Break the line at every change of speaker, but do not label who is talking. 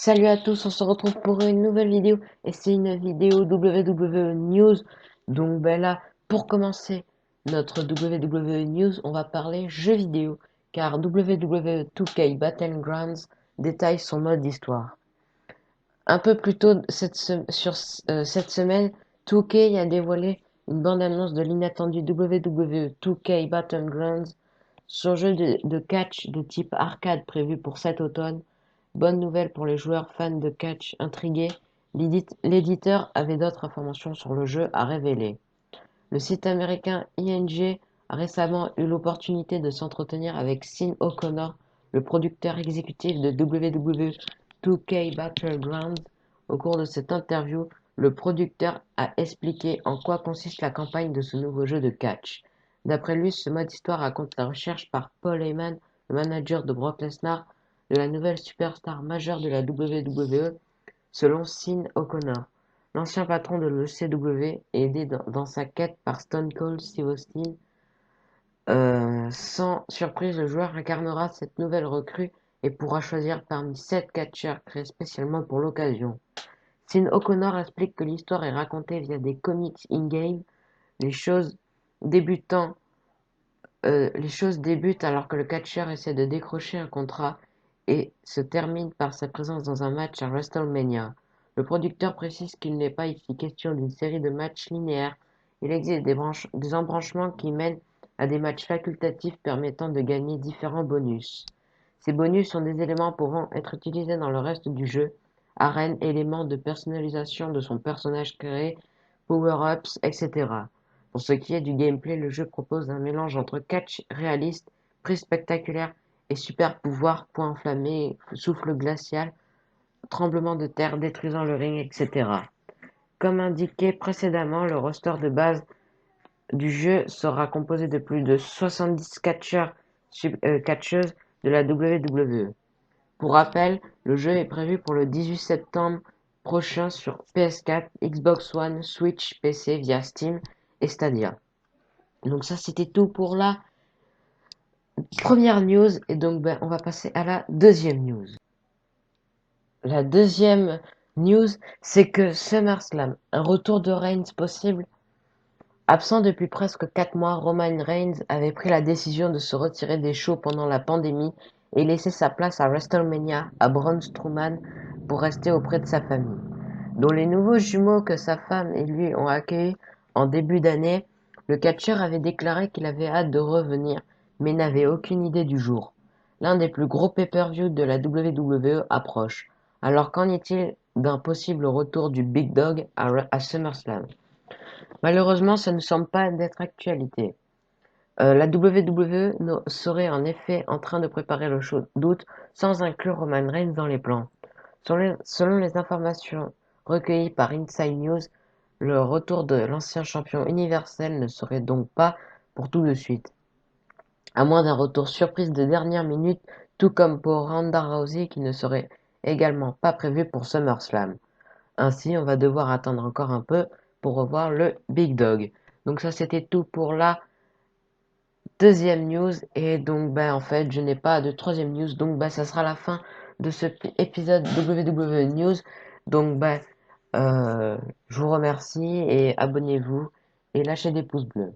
Salut à tous, on se retrouve pour une nouvelle vidéo et c'est une vidéo WWE News. Donc là, pour commencer notre WWE News, on va parler jeux vidéo car WWE 2K Battlegrounds détaille son mode d'histoire. Un peu plus tôt cette semaine, 2K a dévoilé une bande-annonce de l'inattendu WWE 2K Battlegrounds, son jeu de catch de type arcade prévu pour cet automne. Bonne nouvelle pour les joueurs fans de catch intrigués, l'éditeur avait d'autres informations sur le jeu à révéler. Le site américain ING a récemment eu l'opportunité de s'entretenir avec Sean O'Connor, le producteur exécutif de WWE 2K Battlegrounds. Au cours de cette interview, le producteur a expliqué en quoi consiste la campagne de ce nouveau jeu de catch. D'après lui, ce mode histoire raconte la recherche par Paul Heyman, le manager de Brock Lesnar, de la nouvelle superstar majeure de la WWE, selon Sean O'Connor. L'ancien patron de l'ECW est aidé dans sa quête par Stone Cold Steve Austin. Sans surprise, le joueur incarnera cette nouvelle recrue et pourra choisir parmi 7 catcheurs créés spécialement pour l'occasion. Sean O'Connor explique que l'histoire est racontée via des comics in-game. Les choses débutant les choses débutent alors que le catcheur essaie de décrocher un contrat et se terminent par sa présence dans un match à WrestleMania. Le producteur précise qu'il n'est pas ici question d'une série de matchs linéaires. Il existe des embranchements qui mènent à des matchs facultatifs permettant de gagner différents bonus. Ces bonus sont des éléments pouvant être utilisés dans le reste du jeu, arènes, éléments de personnalisation de son personnage créé, power-ups, etc. Pour ce qui est du gameplay, le jeu propose un mélange entre catch réaliste, prise spectaculaire et super pouvoir, points enflammés, souffle glacial, tremblement de terre détruisant le ring, etc. Comme indiqué précédemment, le roster de base du jeu sera composé de plus de 70 catcheuses de la WWE. Pour rappel, le jeu est prévu pour le 18 septembre prochain sur PS4, Xbox One, Switch, PC via Steam et Stadia. Donc ça c'était tout pour la première news et donc on va passer à la deuxième news. La deuxième news, c'est que SummerSlam, un retour de Reigns possible. Absent depuis presque 4 mois, Roman Reigns avait pris la décision de se retirer des shows pendant la pandémie et laisser sa place à WrestleMania à Braun Strowman pour rester auprès de sa famille. Dont les nouveaux jumeaux que sa femme et lui ont accueillis en début d'année, le catcheur avait déclaré qu'il avait hâte de revenir, mais n'avait aucune idée du jour. L'un des plus gros pay-per-view de la WWE approche. Alors qu'en est-il d'un possible retour du Big Dog à SummerSlam? Malheureusement, ça ne semble pas d'être actualité. La WWE serait en effet en train de préparer le show d'août sans inclure Roman Reigns dans les plans. Selon les informations recueillies par Inside News, le retour de l'ancien champion universel ne serait donc pas pour tout de suite, à moins d'un retour surprise de dernière minute, tout comme pour Ronda Rousey qui ne serait également pas prévu pour SummerSlam. Ainsi, on va devoir attendre encore un peu pour revoir le Big Dog. Donc ça c'était tout pour la deuxième news et donc en fait je n'ai pas de troisième news donc ça sera la fin de cet épisode WWE News. Donc je vous remercie et abonnez-vous et lâchez des pouces bleus.